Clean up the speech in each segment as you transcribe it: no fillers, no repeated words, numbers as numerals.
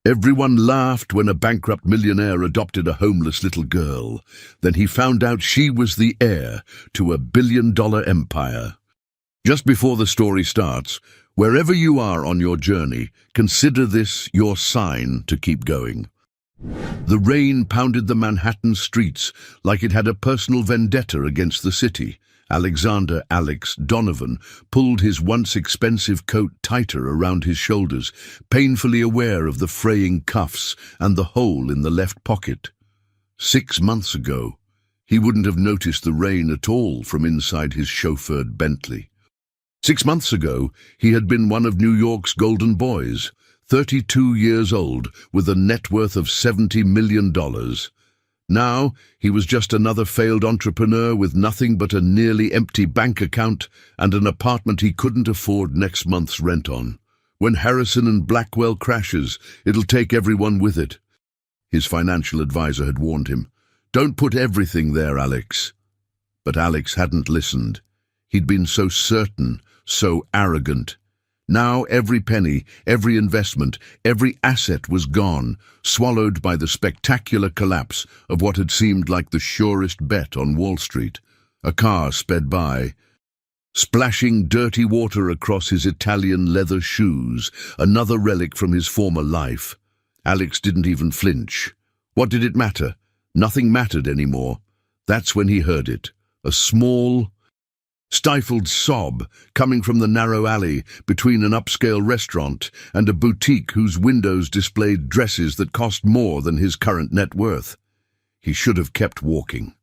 Everyone laughed when a bankrupt millionaire adopted a homeless little girl. Then he found out she was the heir to a $1 billion empire. Just before the story starts, wherever you are on your journey, consider this your sign to keep going. The rain pounded the Manhattan streets like it had a personal vendetta against the city. Alexander "Alex" Donovan pulled his once expensive coat tighter around his shoulders, painfully aware of the fraying cuffs and the hole in the left pocket. 6 months ago, he wouldn't have noticed the rain at all from inside his chauffeured Bentley. 6 months ago, he had been one of New York's golden boys, 32 years old, with a net worth of $70 million. Now, he was just another failed entrepreneur with nothing but a nearly empty bank account and an apartment he couldn't afford next month's rent on. When Harrison and Blackwell crashes, it'll take everyone with it. His financial advisor had warned him, "Don't put everything there, Alex." But Alex hadn't listened. He'd been so certain, so arrogant. Now every penny, every investment, every asset was gone, swallowed by the spectacular collapse of what had seemed like the surest bet on Wall Street. A car sped by, splashing dirty water across his Italian leather shoes, another relic from his former life. Alex didn't even flinch. What did it matter? Nothing mattered anymore. That's when he heard it. A small, stifled sob coming from the narrow alley between an upscale restaurant and a boutique whose windows displayed dresses that cost more than his current net worth. He should have kept walking.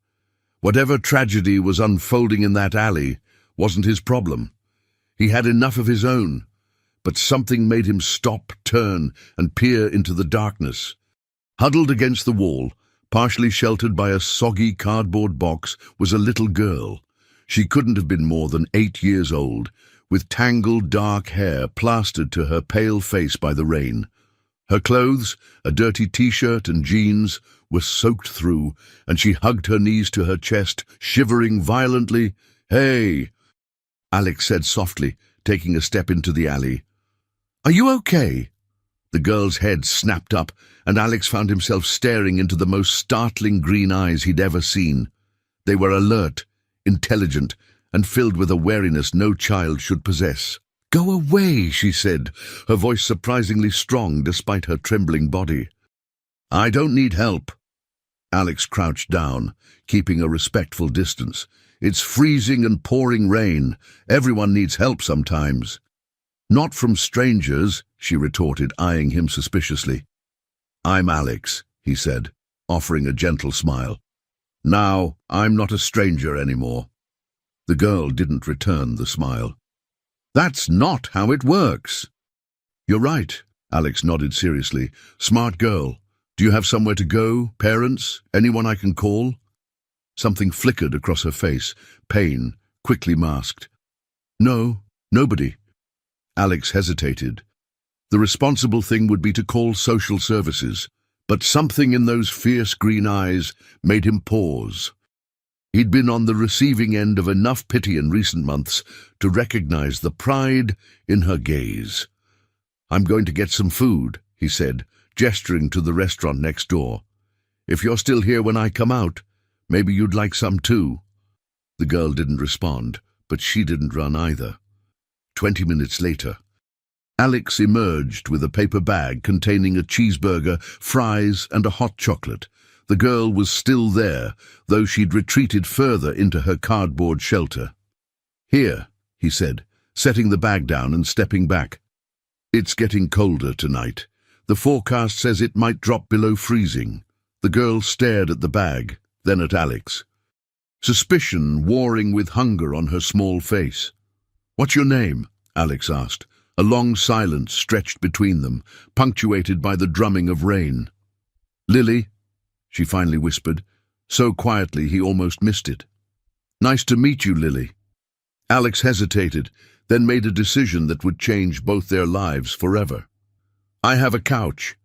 Whatever tragedy was unfolding in that alley wasn't his problem. He had enough of his own, but something made him stop, turn, and peer into the darkness. Huddled against the wall, partially sheltered by a soggy cardboard box, was a little girl. She couldn't have been more than 8 years old, with tangled dark hair plastered to her pale face by the rain. Her clothes, a dirty t-shirt and jeans, were soaked through, and she hugged her knees to her chest, shivering violently. "Hey," Alex said softly, taking a step into the alley. "Are you okay?" The girl's head snapped up, and Alex found himself staring into the most startling green eyes he'd ever seen. They were alert, intelligent, and filled with a wariness no child should possess. "Go away," she said, her voice surprisingly strong despite her trembling body. "I don't need help." Alex crouched down, keeping a respectful distance. "It's freezing and pouring rain. Everyone needs help sometimes." "Not from strangers," she retorted, eyeing him suspiciously. "I'm Alex," he said, offering a gentle smile. "Now, I'm not a stranger anymore." The girl didn't return the smile. "That's not how it works." "You're right," Alex nodded seriously. "Smart girl. Do you have somewhere to go? Parents? Anyone I can call?" Something flickered across her face, pain, quickly masked. "No, nobody." Alex hesitated. The responsible thing would be to call social services. But something in those fierce green eyes made him pause. He'd been on the receiving end of enough pity in recent months to recognize the pride in her gaze. "I'm going to get some food," he said, gesturing to the restaurant next door. "If you're still here when I come out, maybe you'd like some too." The girl didn't respond, but she didn't run either. 20 minutes later, Alex emerged with a paper bag containing a cheeseburger, fries, and a hot chocolate. The girl was still there, though she'd retreated further into her cardboard shelter. "Here," he said, setting the bag down and stepping back. "It's getting colder tonight. The forecast says it might drop below freezing." The girl stared at the bag, then at Alex, suspicion warring with hunger on her small face. "What's your name?" Alex asked. A long silence stretched between them, punctuated by the drumming of rain. "Lily," she finally whispered, so quietly he almost missed it. "Nice to meet you, Lily." Alex hesitated, then made a decision that would change both their lives forever. "I have a couch.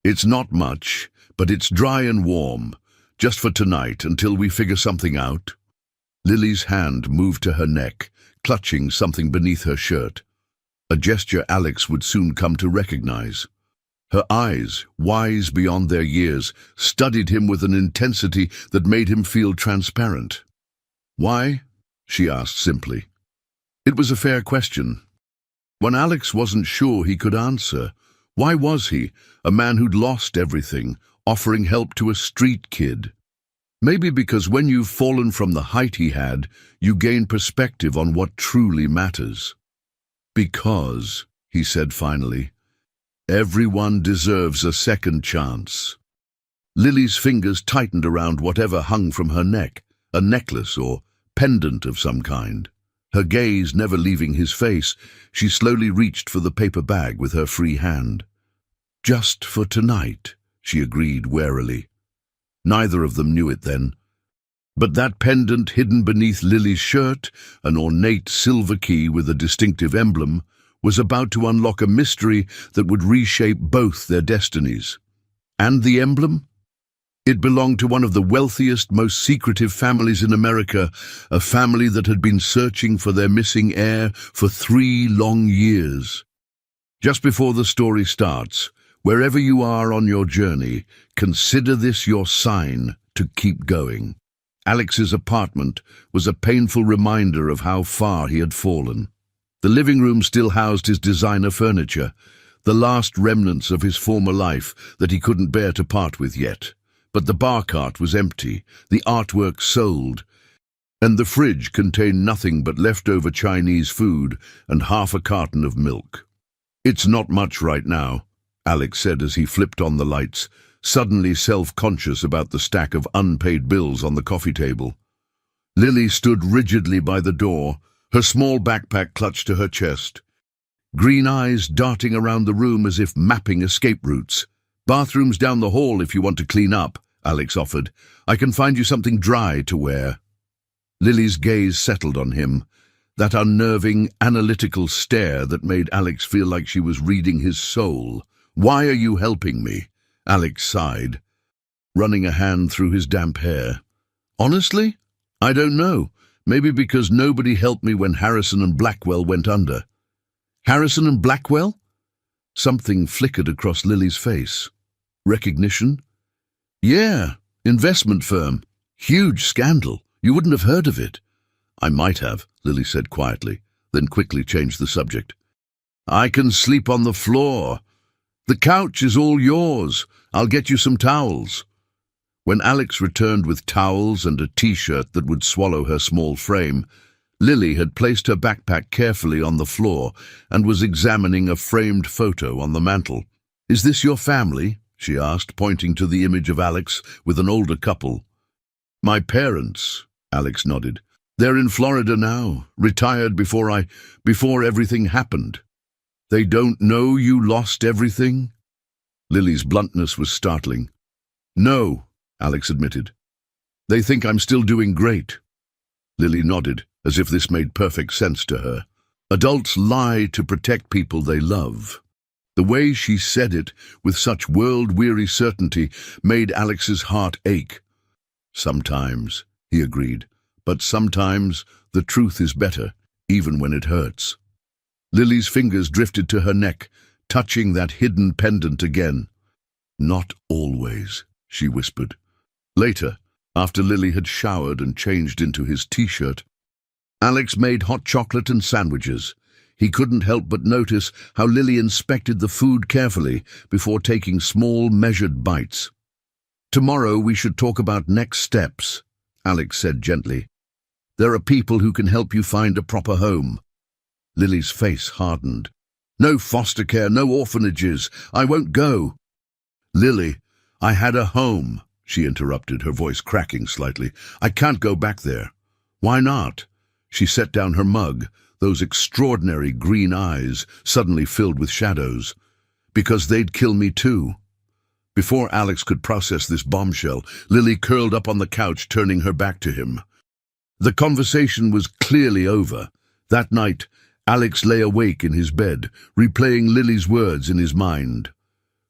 It's not much, but it's dry and warm, just for tonight until we figure something out." Lily's hand moved to her neck, clutching something beneath her shirt. A gesture Alex would soon come to recognize. Her eyes, wise beyond their years, studied him with an intensity that made him feel transparent. "Why?" she asked simply. It was a fair question. One Alex wasn't sure he could answer. Why was he, a man who'd lost everything, offering help to a street kid? Maybe because when you've fallen from the height he had, you gain perspective on what truly matters. "Because," he said finally, "everyone deserves a second chance." Lily's fingers tightened around whatever hung from her neck, a necklace or pendant of some kind. Her gaze never leaving his face, she slowly reached for the paper bag with her free hand. "Just for tonight," she agreed warily. Neither of them knew it then. But that pendant hidden beneath Lily's shirt, an ornate silver key with a distinctive emblem, was about to unlock a mystery that would reshape both their destinies. And the emblem? It belonged to one of the wealthiest, most secretive families in America, a family that had been searching for their missing heir for 3 long years. Just before the story starts, wherever you are on your journey, consider this your sign to keep going. Alex's apartment was a painful reminder of how far he had fallen. The living room still housed his designer furniture, the last remnants of his former life that he couldn't bear to part with yet. But the bar cart was empty, the artwork sold, and the fridge contained nothing but leftover Chinese food and half a carton of milk. "It's not much right now," Alex said as he flipped on the lights, suddenly self-conscious about the stack of unpaid bills on the coffee table. Lily stood rigidly by the door, her small backpack clutched to her chest. Green eyes darting around the room as if mapping escape routes. "Bathroom's down the hall if you want to clean up," Alex offered. "I can find you something dry to wear." Lily's gaze settled on him, that unnerving, analytical stare that made Alex feel like she was reading his soul. "Why are you helping me?" Alex sighed, running a hand through his damp hair. "Honestly, I don't know. Maybe because nobody helped me when Harrison and Blackwell went under." "Harrison and Blackwell?" Something flickered across Lily's face. "Recognition?" "Yeah, investment firm. Huge scandal. You wouldn't have heard of it." "I might have," Lily said quietly, then quickly changed the subject. "I can sleep on the floor. The couch is all yours. I'll get you some towels." When Alex returned with towels and a t-shirt that would swallow her small frame, Lily had placed her backpack carefully on the floor and was examining a framed photo on the mantel. "Is this your family?" she asked, pointing to the image of Alex with an older couple. "My parents," Alex nodded. "They're in Florida now, retired before everything happened." "They don't know you lost everything?" Lily's bluntness was startling. "No," Alex admitted. "They think I'm still doing great." Lily nodded, as if this made perfect sense to her. Adults lie to protect people they love. The way she said it, with such world-weary certainty, made Alex's heart ache. "Sometimes," he agreed, "but sometimes the truth is better, even when it hurts." Lily's fingers drifted to her neck, touching that hidden pendant again. "Not always," she whispered. Later, after Lily had showered and changed into his t-shirt, Alex made hot chocolate and sandwiches. He couldn't help but notice how Lily inspected the food carefully before taking small, measured bites. "Tomorrow we should talk about next steps," Alex said gently. "There are people who can help you find a proper home." Lily's face hardened. "No foster care, no orphanages. I won't go." "Lily, I had a home," she interrupted, her voice cracking slightly. "I can't go back there." "Why not?" She set down her mug, those extraordinary green eyes suddenly filled with shadows. "Because they'd kill me too." Before Alex could process this bombshell, Lily curled up on the couch, turning her back to him. The conversation was clearly over. That night, Alex lay awake in his bed, replaying Lily's words in his mind.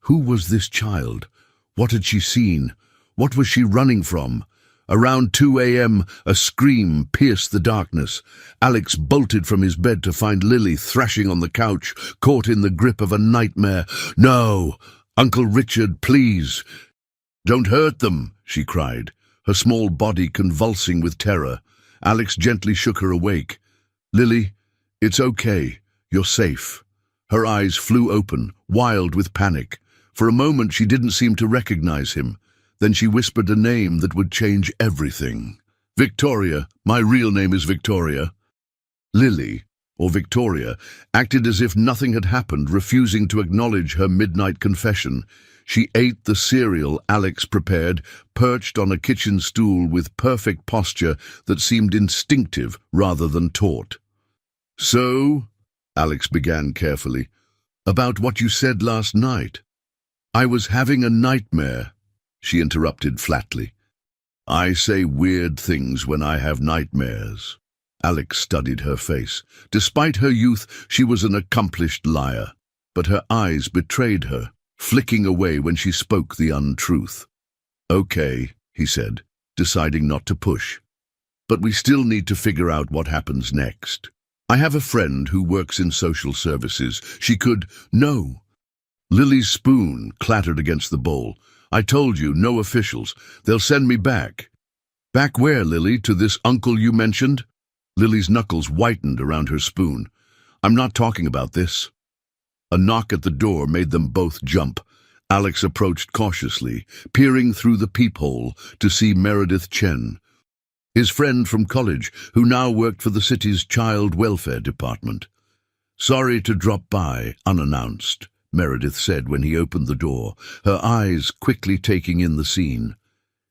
Who was this child? What had she seen? What was she running from? Around 2 a.m., a scream pierced the darkness. Alex bolted from his bed to find Lily thrashing on the couch, caught in the grip of a nightmare. "No, "Uncle Richard, please, don't hurt them," she cried, her small body convulsing with terror. Alex gently shook her awake. "Lily, it's okay. You're safe." Her eyes flew open, wild with panic. For a moment she didn't seem to recognize him. Then she whispered a name that would change everything. "Victoria. My real name is Victoria." Lily, or Victoria, acted as if nothing had happened, refusing to acknowledge her midnight confession. She ate the cereal Alex prepared, perched on a kitchen stool with perfect posture that seemed instinctive rather than taught. "So," Alex began carefully, "about what you said last night." "I was having a nightmare," she interrupted flatly. "I say weird things when I have nightmares." Alex studied her face. Despite her youth, she was an accomplished liar, but her eyes betrayed her, flicking away when she spoke the untruth. "Okay," he said, deciding not to push. "But we still need to figure out what happens next. I have a friend who works in social services. She could—" "No." Lily's spoon clattered against the bowl. "I told you, no officials. They'll send me back." "Back where, Lily? To this uncle you mentioned?" Lily's knuckles whitened around her spoon. "I'm not talking about this." A knock at the door made them both jump. Alex approached cautiously, peering through the peephole to see Meredith Chen, his friend from college, who now worked for the city's child welfare department. "Sorry to drop by, unannounced," Meredith said when he opened the door, her eyes quickly taking in the scene.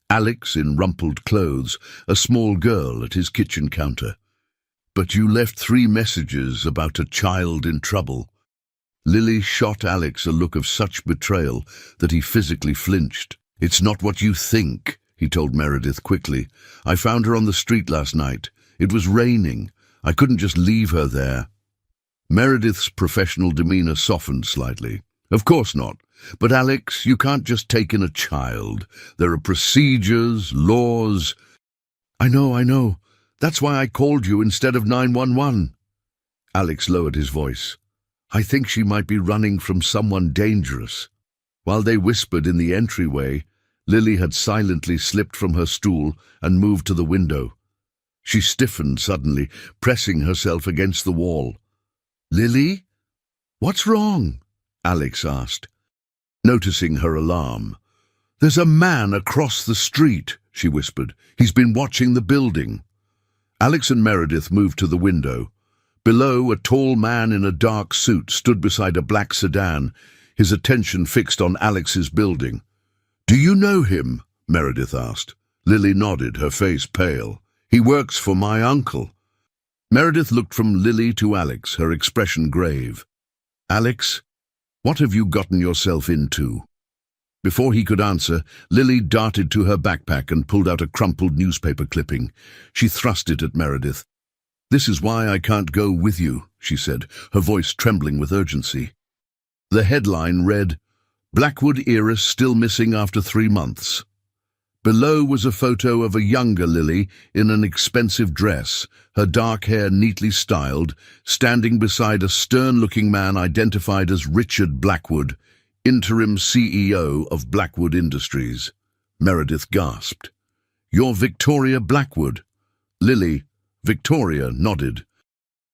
Alex in rumpled clothes, a small girl at his kitchen counter. "But you left 3 messages about a child in trouble." Lily shot Alex a look of such betrayal that he physically flinched. "It's not what you think," he told Meredith quickly. "I found her on the street last night. It was raining. I couldn't just leave her there." Meredith's professional demeanor softened slightly. "Of course not. But Alex, you can't just take in a child. There are procedures, laws." I know. That's why I called you instead of 911. Alex lowered his voice. "I think she might be running from someone dangerous." While they whispered in the entryway, Lily had silently slipped from her stool and moved to the window. She stiffened suddenly, pressing herself against the wall. "Lily? What's wrong?" Alex asked, noticing her alarm. "There's a man across the street," she whispered. "He's been watching the building." Alex and Meredith moved to the window. Below, a tall man in a dark suit stood beside a black sedan, his attention fixed on Alex's building. "Do you know him?" Meredith asked. Lily nodded, her face pale. "He works for my uncle." Meredith looked from Lily to Alex, her expression grave. "Alex, what have you gotten yourself into?" Before he could answer, Lily darted to her backpack and pulled out a crumpled newspaper clipping. She thrust it at Meredith. "This is why I can't go with you," she said, her voice trembling with urgency. The headline read, "Blackwood heiress still missing after 3 months." Below was a photo of a younger Lily in an expensive dress, her dark hair neatly styled, standing beside a stern-looking man identified as Richard Blackwood, interim CEO of Blackwood Industries. Meredith gasped. "You're Victoria Blackwood." Lily, Victoria, nodded,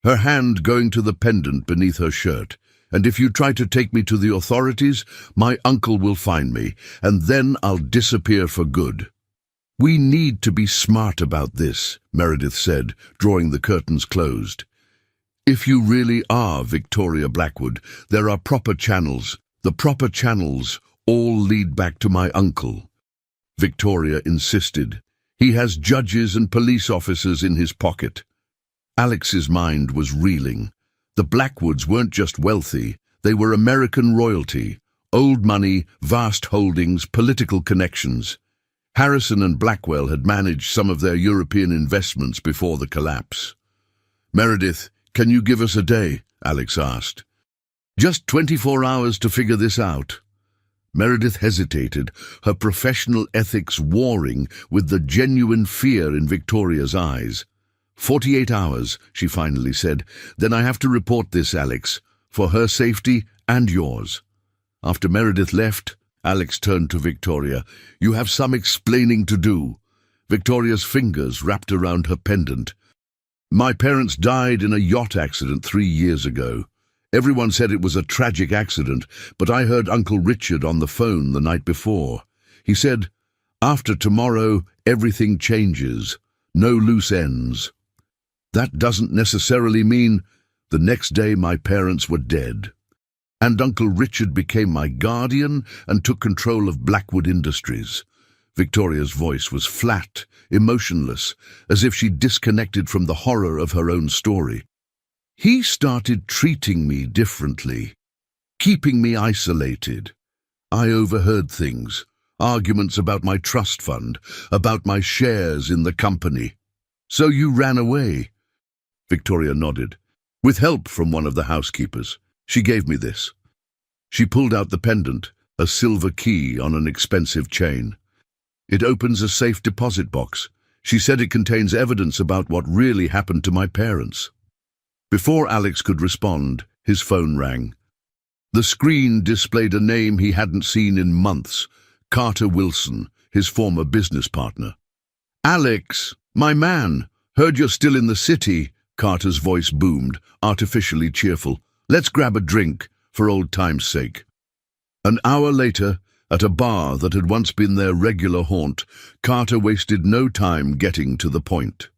her hand going to the pendant beneath her shirt. "And if you try to take me to the authorities, my uncle will find me, and then I'll disappear for good." "We need to be smart about this," Meredith said, drawing the curtains closed. "If you really are Victoria Blackwood, there are proper channels. The proper channels all lead back to my uncle." Victoria insisted. "He has judges and police officers in his pocket." Alex's mind was reeling. The Blackwoods weren't just wealthy, they were American royalty. Old money, vast holdings, political connections. Harrison and Blackwell had managed some of their European investments before the collapse. "Meredith, can you give us a day?" Alex asked. "Just 24 hours to figure this out." Meredith hesitated, her professional ethics warring with the genuine fear in Victoria's eyes. 48 hours, she finally said. "Then I have to report this, Alex, for her safety and yours." After Meredith left, Alex turned to Victoria. "You have some explaining to do." Victoria's fingers wrapped around her pendant. "My parents died in a yacht accident 3 years ago. Everyone said it was a tragic accident, but I heard Uncle Richard on the phone the night before. He said, 'After tomorrow, everything changes. No loose ends.' That doesn't necessarily mean the next day my parents were dead. And Uncle Richard became my guardian and took control of Blackwood Industries." Victoria's voice was flat, emotionless, as if she'd disconnected from the horror of her own story. "He started treating me differently, keeping me isolated. I overheard things, arguments about my trust fund, about my shares in the company. So you ran away?" Victoria nodded. "With help from one of the housekeepers. She gave me this." She pulled out the pendant, a silver key on an expensive chain. "It opens a safe deposit box. She said it contains evidence about what really happened to my parents." Before Alex could respond, his phone rang. The screen displayed a name he hadn't seen in months: Carter Wilson, his former business partner. "Alex, my man, heard you're still in the city," Carter's voice boomed, artificially cheerful. "Let's grab a drink, for old time's sake." An hour later, at a bar that had once been their regular haunt, Carter wasted no time getting to the point.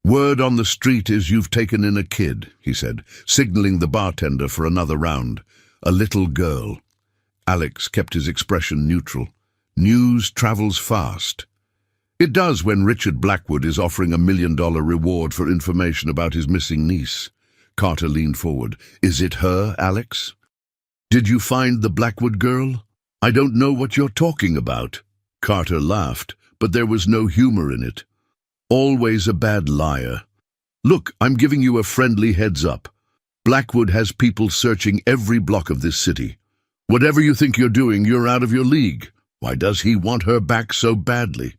"Word on the street is you've taken in a kid," he said, signaling the bartender for another round. "A little girl." Alex kept his expression neutral. "News travels fast." "It does when Richard Blackwood is offering $1 million reward for information about his missing niece." Carter leaned forward. "Is it her, Alex?" "Did you find the Blackwood girl?" "I don't know what you're talking about." Carter laughed, but there was no humor in it. "Always a bad liar. Look, I'm giving you a friendly heads up. Blackwood has people searching every block of this city. Whatever you think you're doing, you're out of your league. Why does he want her back so badly?"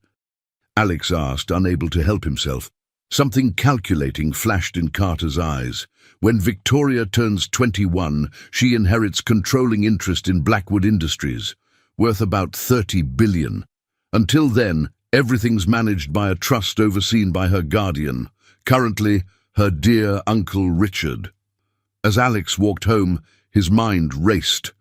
Alex asked, unable to help himself. Something calculating flashed in Carter's eyes. When Victoria turns 21, she inherits controlling interest in Blackwood Industries, worth about $30 billion. Until then, everything's managed by a trust overseen by her guardian, currently her dear Uncle Richard. As Alex walked home, his mind raced.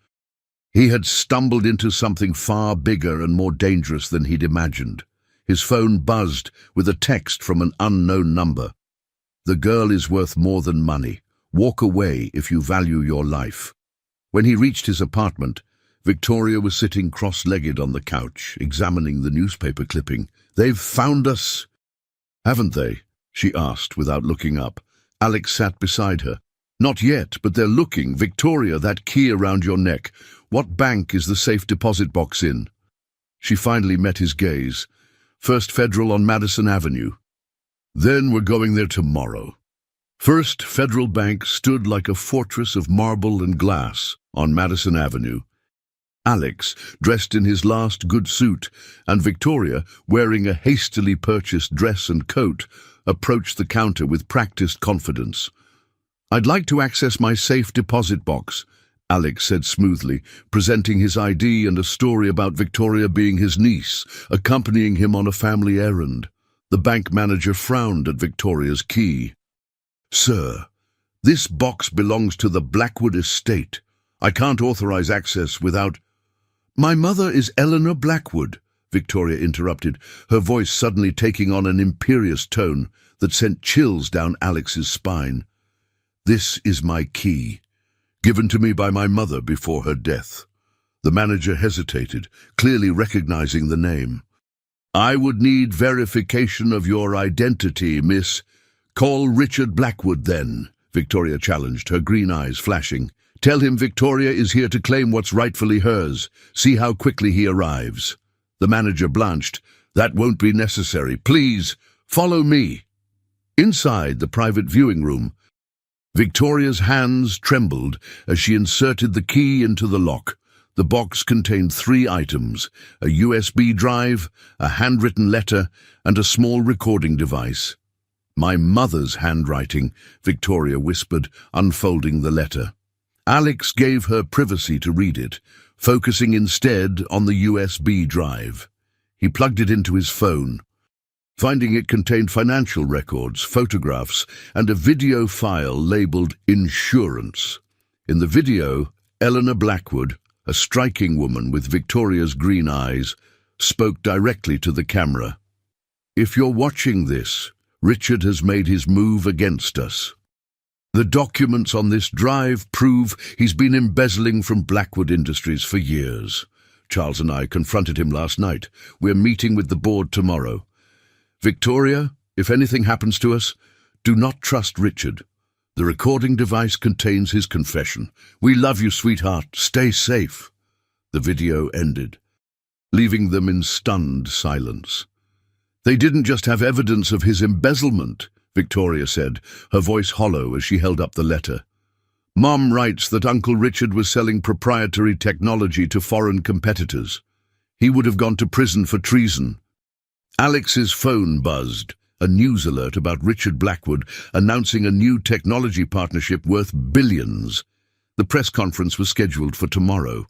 He had stumbled into something far bigger and more dangerous than he'd imagined. His phone buzzed with a text from an unknown number. "The girl is worth more than money. Walk away if you value your life." When he reached his apartment, Victoria was sitting cross-legged on the couch, examining the newspaper clipping. "They've found us." "Haven't they?" she asked without looking up. Alex sat beside her. "Not yet, but they're looking. Victoria, that key around your neck. What bank is the safe deposit box in?" She finally met his gaze. "First Federal on Madison Avenue." "Then we're going there tomorrow." First Federal Bank stood like a fortress of marble and glass on Madison Avenue. Alex, dressed in his last good suit, and Victoria, wearing a hastily purchased dress and coat, approached the counter with practiced confidence. "I'd like to access my safe deposit box," Alex said smoothly, presenting his ID and a story about Victoria being his niece, accompanying him on a family errand. The bank manager frowned at Victoria's key. "Sir, this box belongs to the Blackwood estate. I can't authorize access without—" "My mother is Eleanor Blackwood," Victoria interrupted, her voice suddenly taking on an imperious tone that sent chills down Alex's spine. "This is my key, given to me by my mother before her death." The manager hesitated, clearly recognizing the name. "I would need verification of your identity, miss." "Call Richard Blackwood, then," Victoria challenged, her green eyes flashing. "Tell him Victoria is here to claim what's rightfully hers. See how quickly he arrives." The manager blanched. "That won't be necessary. Please, follow me." Inside the private viewing room, Victoria's hands trembled as she inserted the key into the lock. The box contained 3 items: a USB drive, a handwritten letter, and a small recording device. "My mother's handwriting," Victoria whispered, unfolding the letter. Alex gave her privacy to read it. focusing instead on the USB drive. He plugged it into his phone, finding it contained financial records, photographs, and a video file labeled Insurance. In the video, Eleanor Blackwood, a striking woman with Victoria's green eyes, spoke directly to the camera. "If you're watching this, Richard has made his move against us. The documents on this drive prove he's been embezzling from Blackwood Industries for years. Charles and I confronted him last night. We're meeting with the board tomorrow. Victoria, if anything happens to us, do not trust Richard. The recording device contains his confession. We love you, sweetheart. Stay safe." The video ended, leaving them in stunned silence. "They didn't just have evidence of his embezzlement," Victoria said, her voice hollow as she held up the letter. "Mom writes that Uncle Richard was selling proprietary technology to foreign competitors. He would have gone to prison for treason." Alex's phone buzzed, a news alert about Richard Blackwood announcing a new technology partnership worth billions. The press conference was scheduled for tomorrow.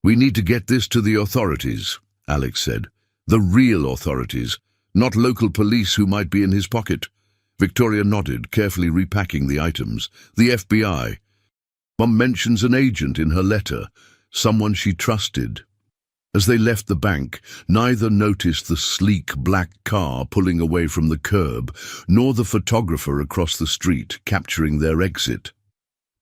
"We need to get this to the authorities," Alex said. "The real authorities, not local police who might be in his pocket." Victoria nodded, carefully repacking the items. "The FBI. Mom mentions an agent in her letter, someone she trusted." As they left the bank, neither noticed the sleek black car pulling away from the curb, nor the photographer across the street capturing their exit.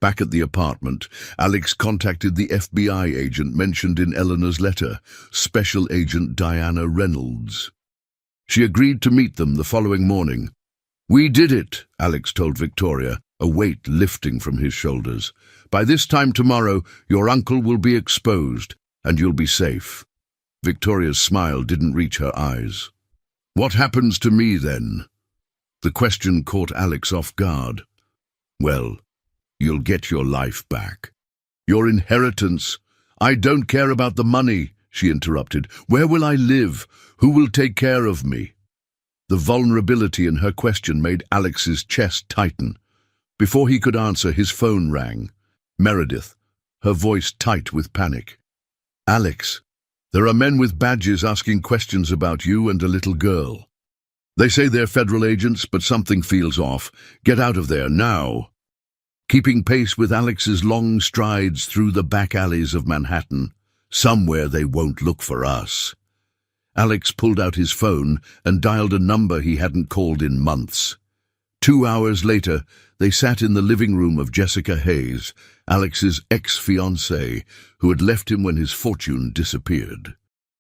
Back at the apartment, Alex contacted the FBI agent mentioned in Eleanor's letter, Special Agent Diana Reynolds. She agreed to meet them the following morning. "We did it," Alex told Victoria, a weight lifting from his shoulders. "By this time tomorrow, your uncle will be exposed, and you'll be safe." Victoria's smile didn't reach her eyes. "What happens to me then?" The question caught Alex off guard. "Well, you'll get your life back. Your inheritance." "I don't care about the money," she interrupted. "Where will I live? Who will take care of me?" The vulnerability in her question made Alex's chest tighten. Before he could answer, his phone rang. Meredith, her voice tight with panic. "Alex, there are men with badges asking questions about you and a little girl. They say they're federal agents, but something feels off. Get out of there now." Keeping pace with Alex's long strides through the back alleys of Manhattan, "Somewhere they won't look for us." Alex pulled out his phone and dialed a number he hadn't called in months. 2 hours later, they sat in the living room of Jessica Hayes, Alex's ex-fiancée, who had left him when his fortune disappeared.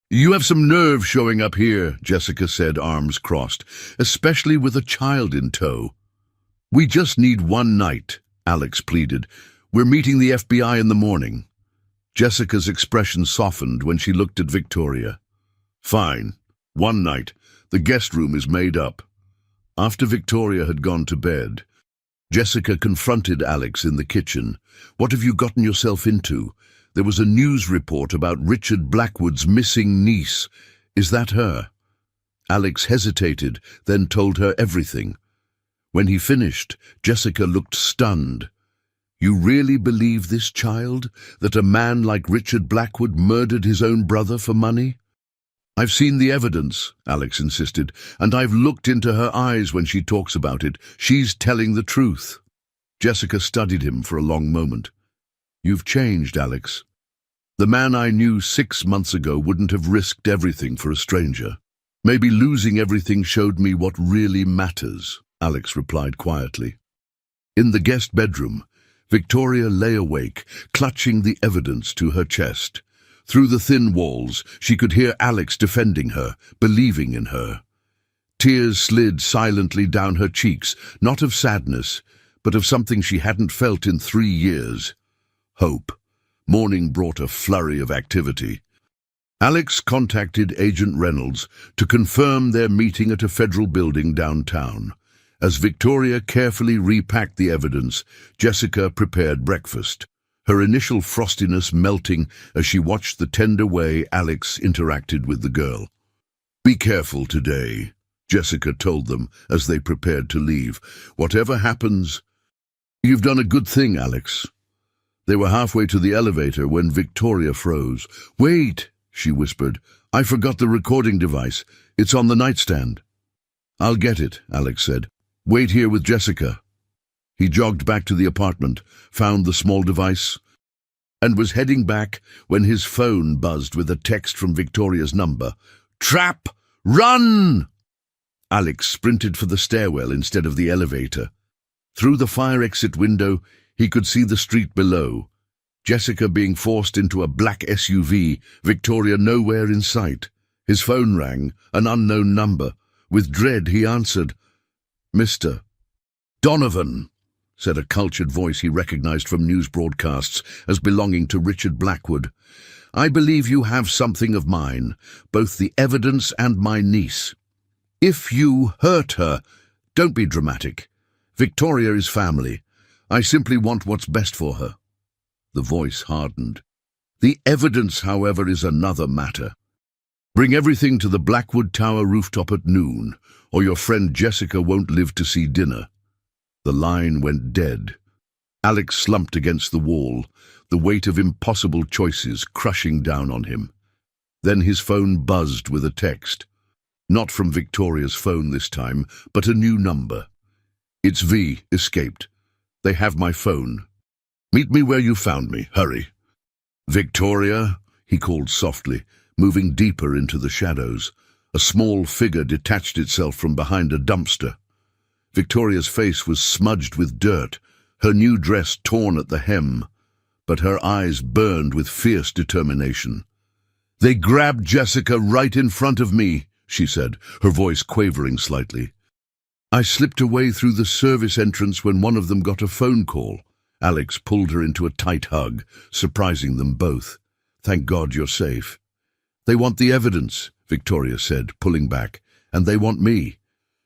"You have some nerve showing up here," Jessica said, arms crossed, "especially with a child in tow." "We just need one night," Alex pleaded. "We're meeting the FBI in the morning." Jessica's expression softened when she looked at Victoria. "Fine. One night. The guest room is made up." After Victoria had gone to bed, Jessica confronted Alex in the kitchen. "What have you gotten yourself into? There was a news report about Richard Blackwood's missing niece. Is that her?" Alex hesitated, then told her everything. When he finished, Jessica looked stunned. "You really believe this, child? That a man like Richard Blackwood murdered his own brother for money?" "I've seen the evidence," Alex insisted, "and I've looked into her eyes when she talks about it. She's telling the truth." Jessica studied him for a long moment. "You've changed, Alex. The man I knew 6 months ago wouldn't have risked everything for a stranger. Maybe losing everything showed me what really matters," Alex replied quietly. In the guest bedroom, Victoria lay awake, clutching the evidence to her chest. Through the thin walls, she could hear Alex defending her, believing in her. Tears slid silently down her cheeks, not of sadness, but of something she hadn't felt in 3 years. Hope. Morning brought a flurry of activity. Alex contacted Agent Reynolds to confirm their meeting at a federal building downtown. As Victoria carefully repacked the evidence, Jessica prepared breakfast, her initial frostiness melting as she watched the tender way Alex interacted with the girl. "Be careful today," Jessica told them as they prepared to leave. "Whatever happens, you've done a good thing, Alex." They were halfway to the elevator when Victoria froze. "Wait," she whispered. "I forgot the recording device. It's on the nightstand." "I'll get it," Alex said. "Wait here with Jessica." He jogged back to the apartment, found the small device, and was heading back when his phone buzzed with a text from Victoria's number. "Trap! Run!" Alex sprinted for the stairwell instead of the elevator. Through the fire exit window, he could see the street below. Jessica being forced into a black SUV, Victoria nowhere in sight. His phone rang, an unknown number. With dread, he answered. "Mr. Donovan," said a cultured voice he recognized from news broadcasts as belonging to Richard Blackwood. "I believe you have something of mine, both the evidence and my niece. If you hurt her, don't be dramatic. Victoria is family. I simply want what's best for her." The voice hardened. "The evidence, however, is another matter. Bring everything to the Blackwood Tower rooftop at noon, or your friend Jessica won't live to see dinner." The line went dead. Alex slumped against the wall, the weight of impossible choices crushing down on him. Then his phone buzzed with a text. Not from Victoria's phone this time, but a new number. "It's V, escaped. They have my phone. Meet me where you found me, hurry." "Victoria," he called softly, moving deeper into the shadows. A small figure detached itself from behind a dumpster. Victoria's face was smudged with dirt, her new dress torn at the hem, but her eyes burned with fierce determination. "They grabbed Jessica right in front of me," she said, her voice quavering slightly. "I slipped away through the service entrance when one of them got a phone call." Alex pulled her into a tight hug, surprising them both. "Thank God you're safe." "They want the evidence," Victoria said, pulling back, "and they want me."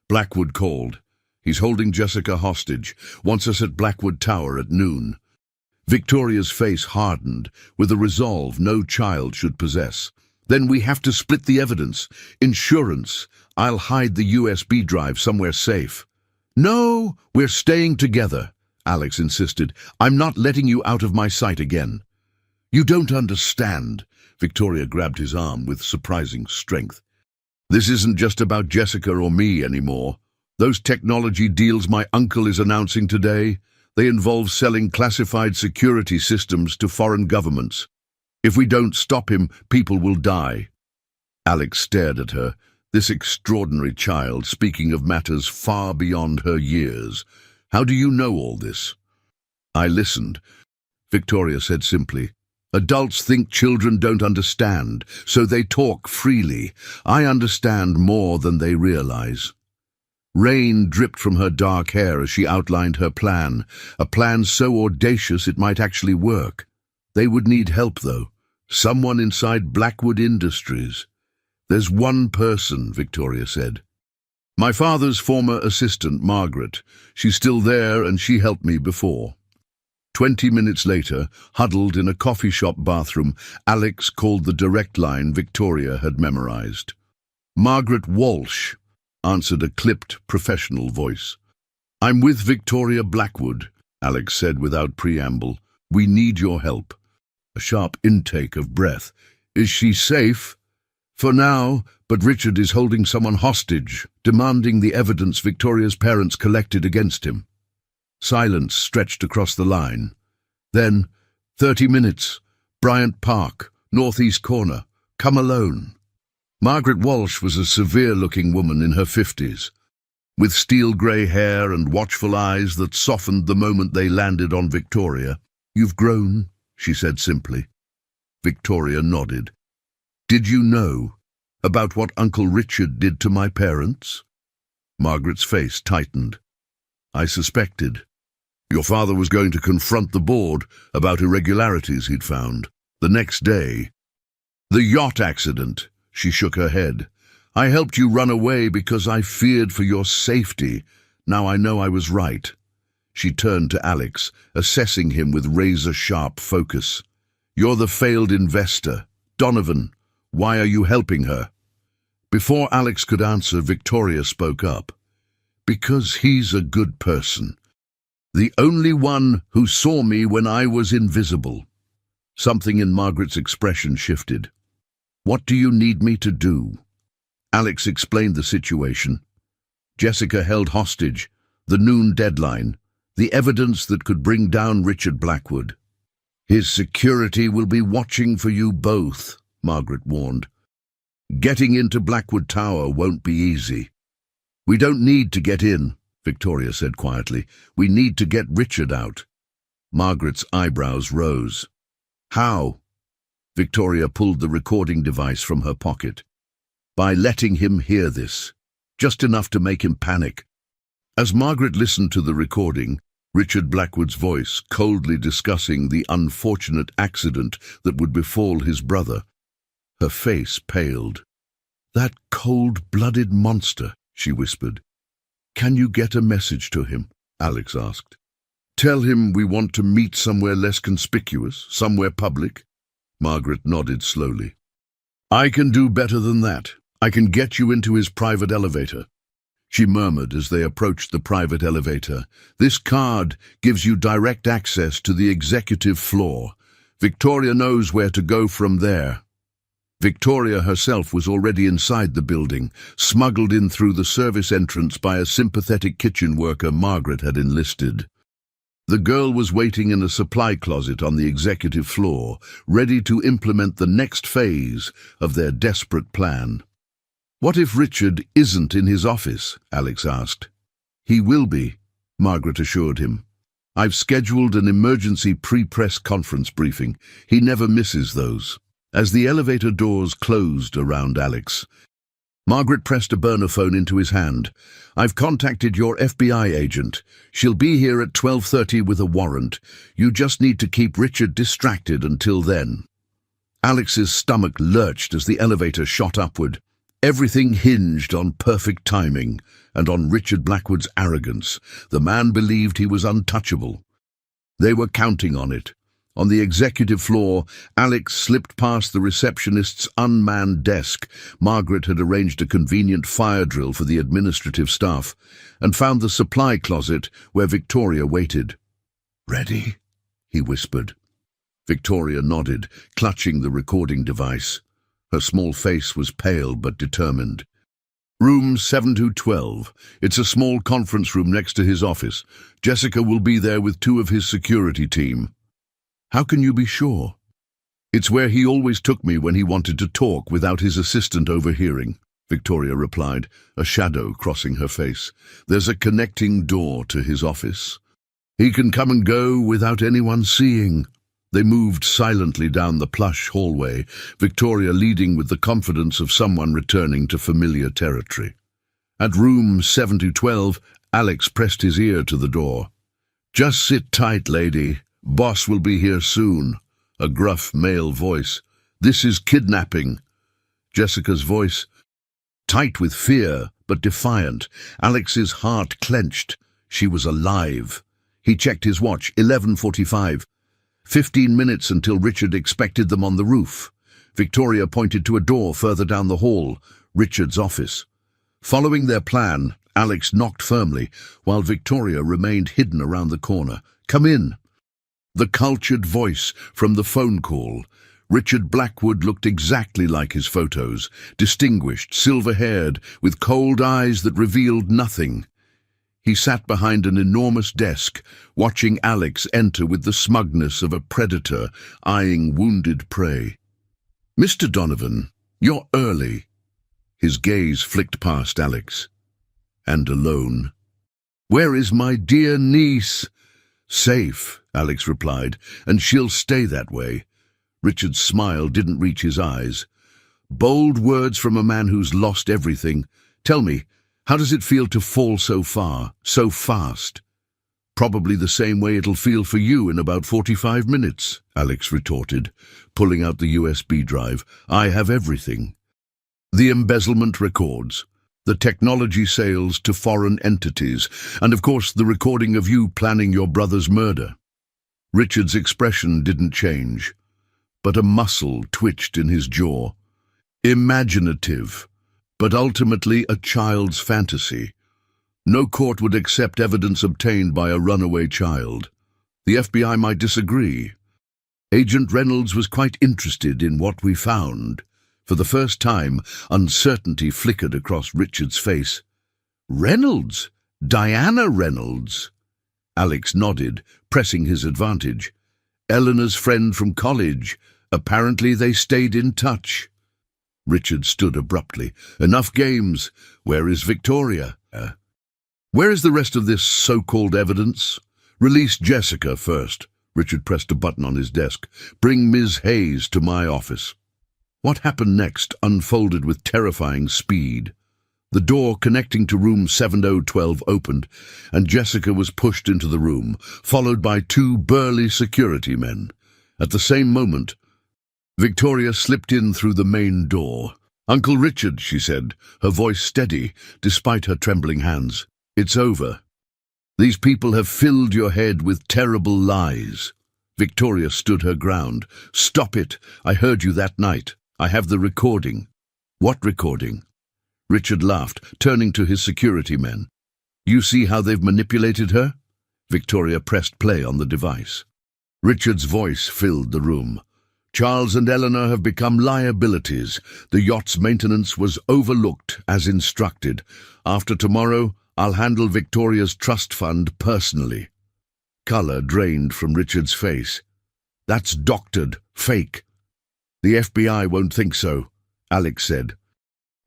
Blackwood called. "He's holding Jessica hostage, wants us at Blackwood Tower at noon." Victoria's face hardened, with a resolve no child should possess. "Then we have to split the evidence. Insurance. I'll hide the USB drive somewhere safe." "No, we're staying together," Alex insisted. "I'm not letting you out of my sight again." "You don't understand." Victoria grabbed his arm with surprising strength. "This isn't just about Jessica or me anymore. Those technology deals my uncle is announcing today, they involve selling classified security systems to foreign governments. If we don't stop him, people will die." Alex stared at her, this extraordinary child speaking of matters far beyond her years. "How do you know all this?" "I listened," Victoria said simply. "Adults think children don't understand, so they talk freely. I understand more than they realize." Rain dripped from her dark hair as she outlined her plan, a plan so audacious it might actually work. They would need help, though. Someone inside Blackwood Industries. "There's one person," Victoria said. "My father's former assistant, Margaret. She's still there and she helped me before." 20 minutes later, huddled in a coffee shop bathroom, Alex called the direct line Victoria had memorized. "Margaret Walsh," answered a clipped, professional voice. "I'm with Victoria Blackwood," Alex said without preamble. "We need your help." A sharp intake of breath. "Is she safe?" "For now, but Richard is holding someone hostage, demanding the evidence Victoria's parents collected against him." Silence stretched across the line. Then, 30 minutes, Bryant Park, northeast corner, come alone. Margaret Walsh was a severe-looking woman in her 50s, with steel-grey hair and watchful eyes that softened the moment they landed on Victoria. "You've grown," she said simply. Victoria nodded. "Did you know about what Uncle Richard did to my parents?" Margaret's face tightened. "I suspected. Your father was going to confront the board about irregularities he'd found. The next day." "The yacht accident," she shook her head. "I helped you run away because I feared for your safety. Now I know I was right." She turned to Alex, assessing him with razor-sharp focus. "You're the failed investor. Donovan, why are you helping her?" Before Alex could answer, Victoria spoke up. "Because he's a good person. The only one who saw me when I was invisible. Something in Margaret's expression shifted. What do you need me to do? Alex explained the situation. Jessica held hostage, the noon deadline, the evidence that could bring down Richard Blackwood. His security will be watching for you both, Margaret warned. Getting into Blackwood Tower won't be easy. We don't need to get in, Victoria said quietly. We need to get Richard out. Margaret's eyebrows rose. How? Victoria pulled the recording device from her pocket. By letting him hear this, just enough to make him panic. As Margaret listened to the recording, Richard Blackwood's voice coldly discussing the unfortunate accident that would befall his brother, her face paled. That cold-blooded monster, she whispered. Can you get a message to him? Alex asked. Tell him we want to meet somewhere less conspicuous, somewhere public. Margaret nodded slowly. I can do better than that. I can get you into his private elevator. She murmured as they approached the private elevator. This card gives you direct access to the executive floor. Victoria knows where to go from there. Victoria herself was already inside the building, smuggled in through the service entrance by a sympathetic kitchen worker Margaret had enlisted. The girl was waiting in a supply closet on the executive floor, ready to implement the next phase of their desperate plan. What if Richard isn't in his office? Alex asked. He will be, Margaret assured him. I've scheduled an emergency pre-press conference briefing. He never misses those. As the elevator doors closed around Alex, Margaret pressed a burner phone into his hand. I've contacted your FBI agent. She'll be here at 12:30 with a warrant. You just need to keep Richard distracted until then. Alex's stomach lurched as the elevator shot upward. Everything hinged on perfect timing and on Richard Blackwood's arrogance. The man believed he was untouchable. They were counting on it. On the executive floor, Alex slipped past the receptionist's unmanned desk. Margaret had arranged a convenient fire drill for the administrative staff and found the supply closet where Victoria waited. Ready? He whispered. Victoria nodded, clutching the recording device. Her small face was pale but determined. Room 7212. It's a small conference room next to his office. Jessica will be there with 2 of his security team. How can you be sure? It's where he always took me when he wanted to talk without his assistant overhearing, Victoria replied, a shadow crossing her face. There's a connecting door to his office. He can come and go without anyone seeing. They moved silently down the plush hallway, Victoria leading with the confidence of someone returning to familiar territory. At room 7212, Alex pressed his ear to the door. Just sit tight, lady. Boss will be here soon. A gruff male voice. This is kidnapping. Jessica's voice. Tight with fear, but defiant. Alex's heart clenched. She was alive. He checked his watch. 11:45. 15 minutes until Richard expected them on the roof. Victoria pointed to a door further down the hall, Richard's office. Following their plan, Alex knocked firmly, while Victoria remained hidden around the corner. Come in. The cultured voice from the phone call. Richard Blackwood looked exactly like his photos, distinguished, silver-haired, with cold eyes that revealed nothing. He sat behind an enormous desk, watching Alex enter with the smugness of a predator eyeing wounded prey. Mr. Donovan, you're early. His gaze flicked past Alex. And alone. Where is my dear niece? Safe, Alex replied, and she'll stay that way. Richard's smile didn't reach his eyes. Bold words from a man who's lost everything. Tell me, how does it feel to fall so far, so fast? Probably the same way it'll feel for you in about 45 minutes, Alex retorted, pulling out the USB drive. I have everything. The embezzlement records, the technology sales to foreign entities, and of course the recording of you planning your brother's murder. Richard's expression didn't change, but a muscle twitched in his jaw. Imaginative, but ultimately a child's fantasy. No court would accept evidence obtained by a runaway child. The FBI might disagree. Agent Reynolds was quite interested in what we found. For the first time, uncertainty flickered across Richard's face. Reynolds? Diana Reynolds? Alex nodded, pressing his advantage. Eleanor's friend from college. Apparently they stayed in touch. Richard stood abruptly. Enough games. Where is Victoria? Where is the rest of this so-called evidence? Release Jessica first. Richard pressed a button on his desk. Bring Ms. Hayes to my office. What happened next unfolded with terrifying speed. The door connecting to room 7012 opened, and Jessica was pushed into the room, followed by two burly security men. At the same moment, Victoria slipped in through the main door. Uncle Richard, she said, her voice steady, despite her trembling hands. It's over. These people have filled your head with terrible lies. Victoria stood her ground. Stop it. I heard you that night. I have the recording. What recording? Richard laughed, turning to his security men. You see how they've manipulated her? Victoria pressed play on the device. Richard's voice filled the room. Charles and Eleanor have become liabilities. The yacht's maintenance was overlooked as instructed. After tomorrow, I'll handle Victoria's trust fund personally. Colour drained from Richard's face. That's doctored, fake. The FBI won't think so, Alex said.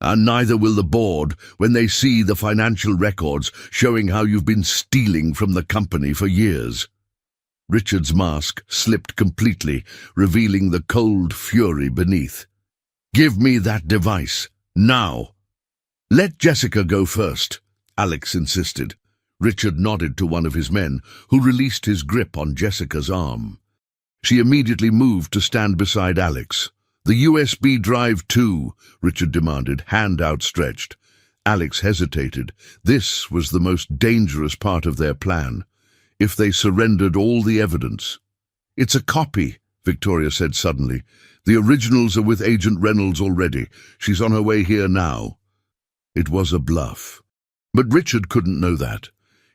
And neither will the board when they see the financial records showing how you've been stealing from the company for years. Richard's mask slipped completely, revealing the cold fury beneath. Give me that device, now. Let Jessica go first, Alex insisted. Richard nodded to one of his men, who released his grip on Jessica's arm. She immediately moved to stand beside Alex. The USB drive too, Richard demanded, hand outstretched. Alex hesitated. This was the most dangerous part of their plan. If they surrendered all the evidence. It's a copy, Victoria said suddenly. The originals are with Agent Reynolds already. She's on her way here now. It was a bluff. But Richard couldn't know that.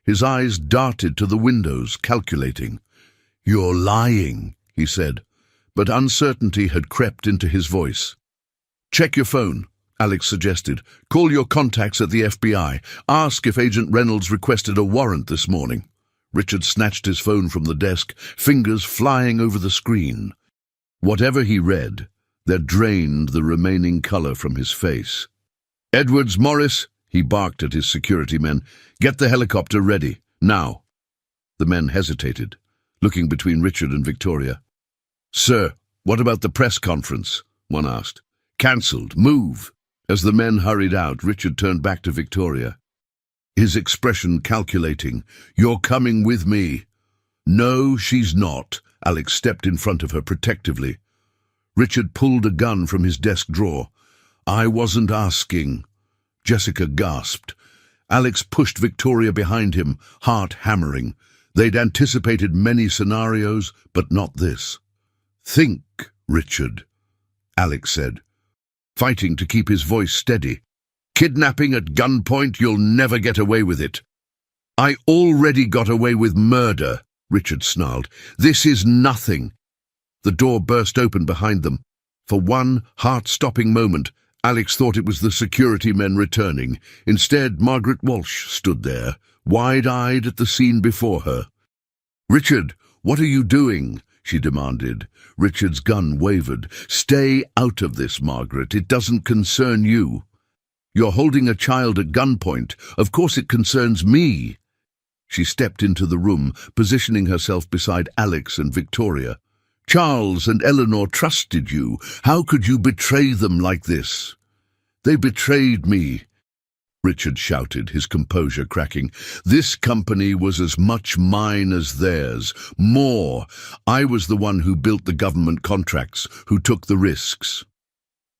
His eyes darted to the windows, calculating. You're lying, he said, but uncertainty had crept into his voice. Check your phone, Alex suggested. Call your contacts at the FBI. Ask if Agent Reynolds requested a warrant this morning. Richard snatched his phone from the desk, fingers flying over the screen. Whatever he read, there drained the remaining colour from his face. Edwards, Morris, he barked at his security men. Get the helicopter ready, now. The men hesitated, looking between Richard and Victoria. Sir, what about the press conference? One asked. Cancelled. Move. As the men hurried out, Richard turned back to Victoria. His expression calculating. You're coming with me. No, she's not. Alex stepped in front of her protectively. Richard pulled a gun from his desk drawer. I wasn't asking. Jessica gasped. Alex pushed Victoria behind him, heart hammering. They'd anticipated many scenarios, but not this. Think, Richard, Alex said, fighting to keep his voice steady. Kidnapping at gunpoint, you'll never get away with it. I already got away with murder, Richard snarled. This is nothing. The door burst open behind them. For one heart-stopping moment, Alex thought it was the security men returning. Instead, Margaret Walsh stood there, wide-eyed at the scene before her. Richard, what are you doing? She demanded. Richard's gun wavered. Stay out of this, Margaret. It doesn't concern you. You're holding a child at gunpoint. Of course it concerns me. She stepped into the room, positioning herself beside Alex and Victoria. Charles and Eleanor trusted you. How could you betray them like this? They betrayed me, Richard shouted, his composure cracking. This company was as much mine as theirs. More. I was the one who built the government contracts, who took the risks.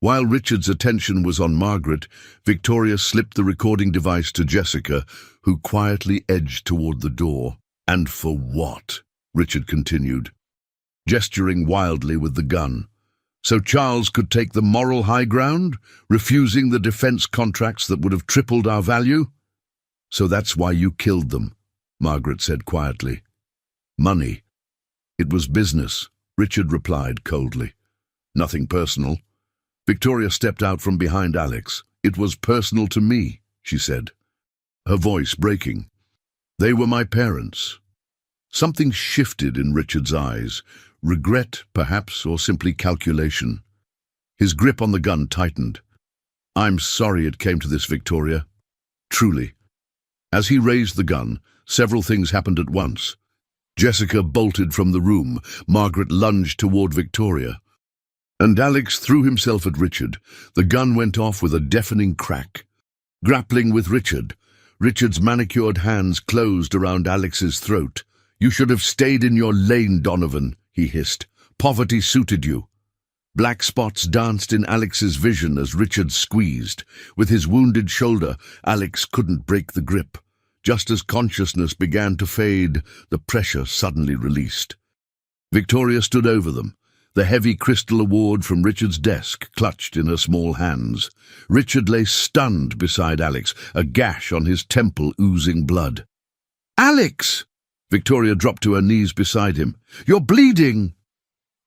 While Richard's attention was on Margaret, Victoria slipped the recording device to Jessica, who quietly edged toward the door. And for what? Richard continued, gesturing wildly with the gun. So Charles could take the moral high ground, refusing the defense contracts that would have tripled our value? "So that's why you killed them," Margaret said quietly. "Money." "It was business," Richard replied coldly. "Nothing personal." Victoria stepped out from behind Alex. "It was personal to me," she said, her voice breaking. "They were my parents." Something shifted in Richard's eyes. Regret, perhaps, or simply calculation. His grip on the gun tightened. "I'm sorry it came to this, Victoria. Truly." As he raised the gun, several things happened at once. Jessica bolted from the room. Margaret lunged toward Victoria. And Alex threw himself at Richard. The gun went off with a deafening crack. Grappling with Richard, Richard's manicured hands closed around Alex's throat. "You should have stayed in your lane, Donovan," he hissed. "Poverty suited you." Black spots danced in Alex's vision as Richard squeezed. With his wounded shoulder, Alex couldn't break the grip. Just as consciousness began to fade, the pressure suddenly released. Victoria stood over them, the heavy crystal award from Richard's desk clutched in her small hands. Richard lay stunned beside Alex, a gash on his temple oozing blood. "Alex!" Victoria dropped to her knees beside him. "You're bleeding!"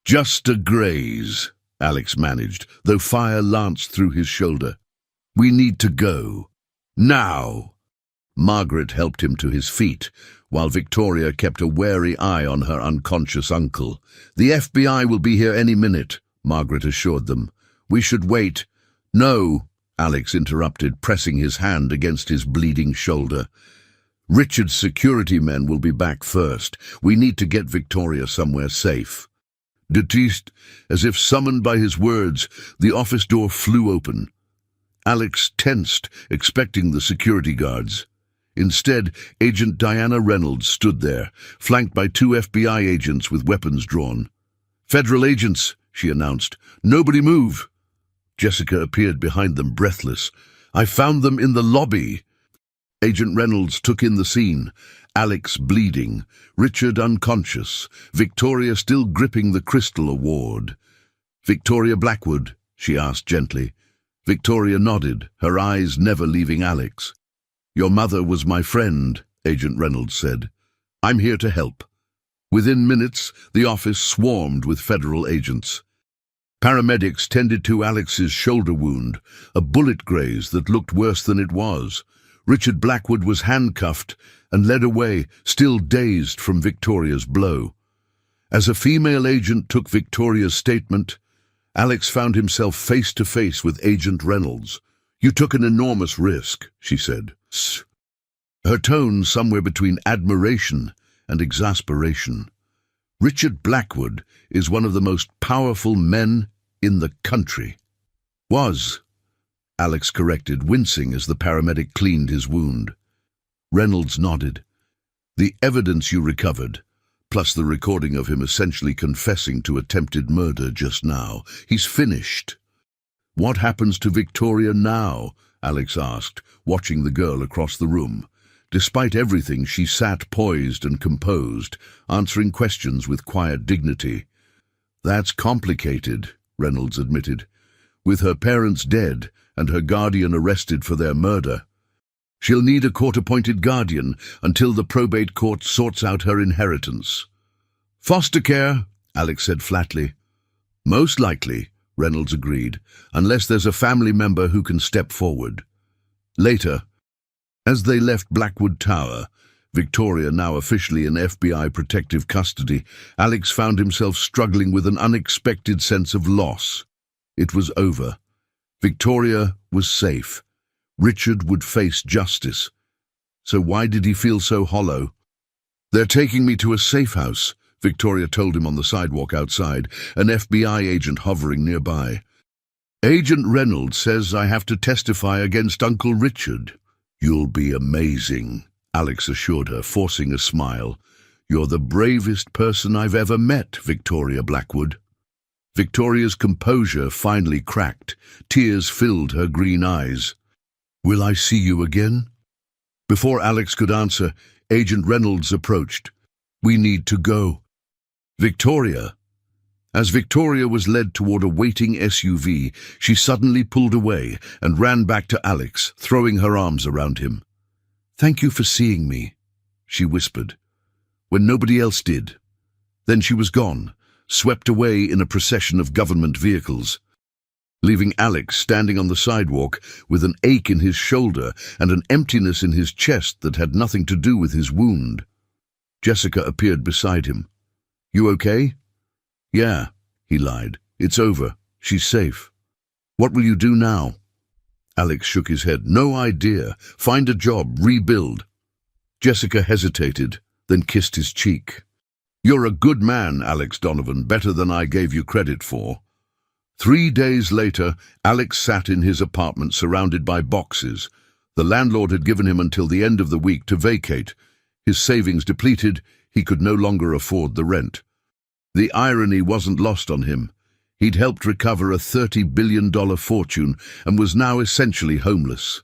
"Just a graze," Alex managed, though fire lanced through his shoulder. "We need to go. Now!" Margaret helped him to his feet, while Victoria kept a wary eye on her unconscious uncle. "The FBI will be here any minute," Margaret assured them. "We should wait." "No," Alex interrupted, pressing his hand against his bleeding shoulder. "Richard's security men will be back first. We need to get Victoria somewhere safe." Detest, as if summoned by his words, the office door flew open. Alex tensed, expecting the security guards. Instead, Agent Diana Reynolds stood there, flanked by 2 FBI agents with weapons drawn. "Federal agents," she announced. "Nobody move." Jessica appeared behind them, breathless. "I found them in the lobby." Agent Reynolds took in the scene. Alex bleeding, Richard unconscious, Victoria still gripping the crystal award. "Victoria Blackwood?" she asked gently. Victoria nodded, her eyes never leaving Alex. "Your mother was my friend," Agent Reynolds said. "I'm here to help." Within minutes, the office swarmed with federal agents. Paramedics tended to Alex's shoulder wound, a bullet graze that looked worse than it was. Richard Blackwood was handcuffed and led away, still dazed from Victoria's blow. As a female agent took Victoria's statement, Alex found himself face to face with Agent Reynolds. "You took an enormous risk," she said. Her tone somewhere between admiration and exasperation. "Richard Blackwood is one of the most powerful men in the country." "Was," Alex corrected, wincing as the paramedic cleaned his wound. Reynolds nodded. "The evidence you recovered, plus the recording of him essentially confessing to attempted murder just now, he's finished." "What happens to Victoria now?" Alex asked, watching the girl across the room. Despite everything, she sat poised and composed, answering questions with quiet dignity. "That's complicated," Reynolds admitted. "With her parents dead and her guardian arrested for their murder, she'll need a court-appointed guardian until the probate court sorts out her inheritance." "Foster care," Alex said flatly. "Most likely," Reynolds agreed, "unless there's a family member who can step forward." Later, as they left Blackwood Tower, Victoria now officially in FBI protective custody, Alex found himself struggling with an unexpected sense of loss. It was over. Victoria was safe. Richard would face justice. So why did he feel so hollow? "They're taking me to a safe house," Victoria told him on the sidewalk outside, an FBI agent hovering nearby. "Agent Reynolds says I have to testify against Uncle Richard." "You'll be amazing," Alex assured her, forcing a smile. "You're the bravest person I've ever met, Victoria Blackwood." Victoria's composure finally cracked. Tears filled her green eyes. "Will I see you again?" Before Alex could answer, Agent Reynolds approached. "We need to go." "Victoria." As Victoria was led toward a waiting SUV, she suddenly pulled away and ran back to Alex, throwing her arms around him. "Thank you for seeing me," she whispered, when nobody else did. Then she was gone, swept away in a procession of government vehicles, leaving Alex standing on the sidewalk with an ache in his shoulder and an emptiness in his chest that had nothing to do with his wound. Jessica appeared beside him. "You okay?" "Yeah," he lied. "It's over. She's safe." "What will you do now?" Alex shook his head. "No idea. Find a job, rebuild." Jessica hesitated, then kissed his cheek. "You're a good man, Alex Donovan, better than I gave you credit for." 3 days later, Alex sat in his apartment surrounded by boxes. The landlord had given him until the end of the week to vacate. His savings depleted, he could no longer afford the rent. The irony wasn't lost on him. He'd helped recover a $30 billion fortune and was now essentially homeless.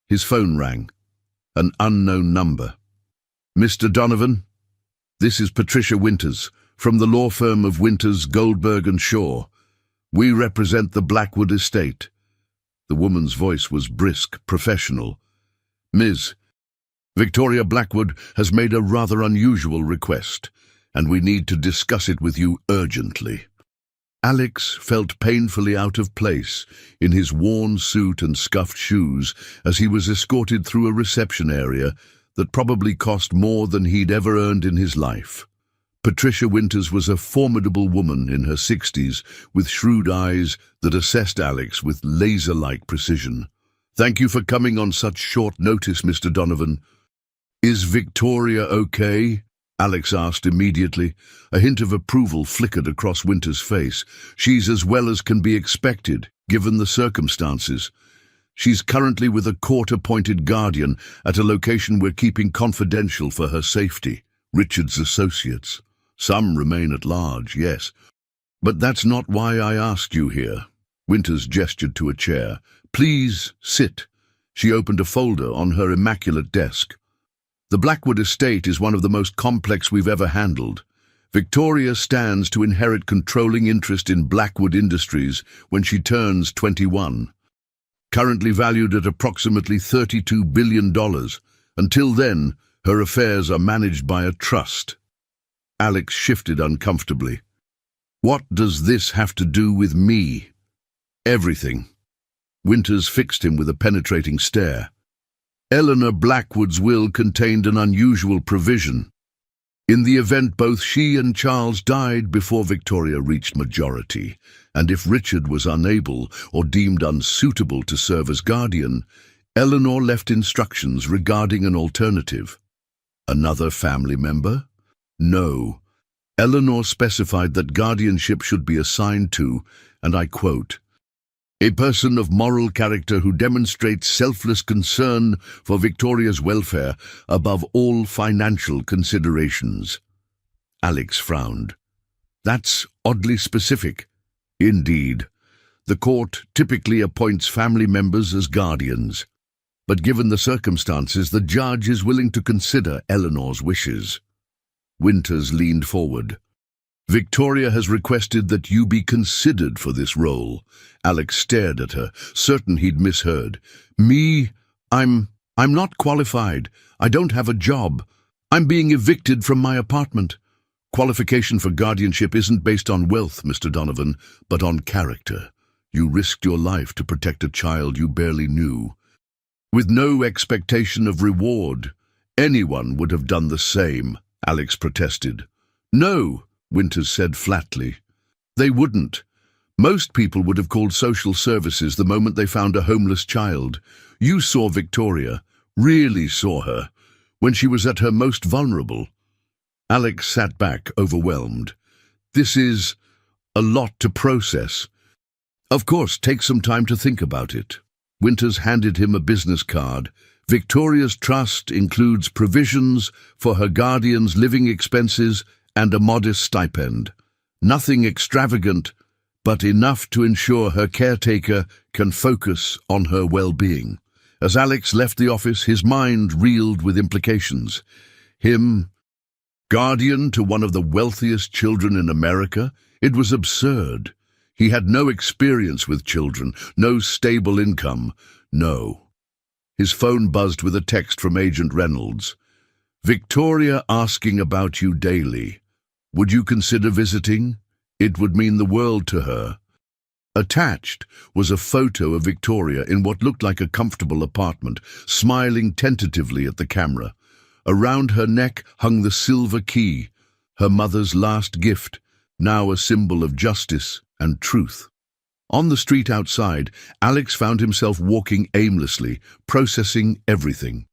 His phone rang. An unknown number. "Mr. Donovan? This is Patricia Winters, from the law firm of Winters, Goldberg and Shaw. We represent the Blackwood estate." The woman's voice was brisk, professional. "Ms. Victoria Blackwood has made a rather unusual request, and we need to discuss it with you urgently." Alex felt painfully out of place in his worn suit and scuffed shoes as he was escorted through a reception area that probably cost more than he'd ever earned in his life. Patricia Winters was a formidable woman in her 60s with shrewd eyes that assessed Alex with laser-like precision. "Thank you for coming on such short notice, Mr. Donovan. Is Victoria okay?" Alex asked immediately. A hint of approval flickered across Winters' face. "She's as well as can be expected, given the circumstances. She's currently with a court-appointed guardian at a location we're keeping confidential for her safety, Richard's associates. Some remain at large, yes. But that's not why I asked you here." Winters gestured to a chair. "Please sit." She opened a folder on her immaculate desk. "The Blackwood estate is one of the most complex we've ever handled. Victoria stands to inherit controlling interest in Blackwood Industries when she turns 21. Currently valued at approximately $32 billion. Until then, her affairs are managed by a trust." Alex shifted uncomfortably. "What does this have to do with me?" "Everything." Winters fixed him with a penetrating stare. "Eleanor Blackwood's will contained an unusual provision. In the event both she and Charles died before Victoria reached majority, and if Richard was unable or deemed unsuitable to serve as guardian, Eleanor left instructions regarding an alternative." "Another family member?" "No. Eleanor specified that guardianship should be assigned to, and I quote, a person of moral character who demonstrates selfless concern for Victoria's welfare above all financial considerations." Alex frowned. "That's oddly specific." "Indeed. The court typically appoints family members as guardians. But given the circumstances, the judge is willing to consider Eleanor's wishes." Winters leaned forward. "Victoria has requested that you be considered for this role." Alex stared at her, certain he'd misheard. "Me? I'm not qualified. I don't have a job. I'm being evicted from my apartment." "Qualification for guardianship isn't based on wealth, Mr. Donovan, but on character. You risked your life to protect a child you barely knew. With no expectation of reward. Anyone would have done the same," Alex protested. "No," Winters said flatly. "They wouldn't. Most people would have called social services the moment they found a homeless child. You saw Victoria, really saw her, when she was at her most vulnerable." Alex sat back, overwhelmed. "This is a lot to process." "Of course, take some time to think about it." Winters handed him a business card. "Victoria's trust includes provisions for her guardian's living expenses and a modest stipend. Nothing extravagant, but enough to ensure her caretaker can focus on her well-being." As Alex left the office, his mind reeled with implications. Him, guardian to one of the wealthiest children in America? It was absurd. He had no experience with children, no stable income. No. His phone buzzed with a text from Agent Reynolds. "Victoria asking about you daily. Would you consider visiting? It would mean the world to her." Attached was a photo of Victoria in what looked like a comfortable apartment, smiling tentatively at the camera. Around her neck hung the silver key, her mother's last gift, now a symbol of justice and truth. On the street outside, Alex found himself walking aimlessly, processing everything.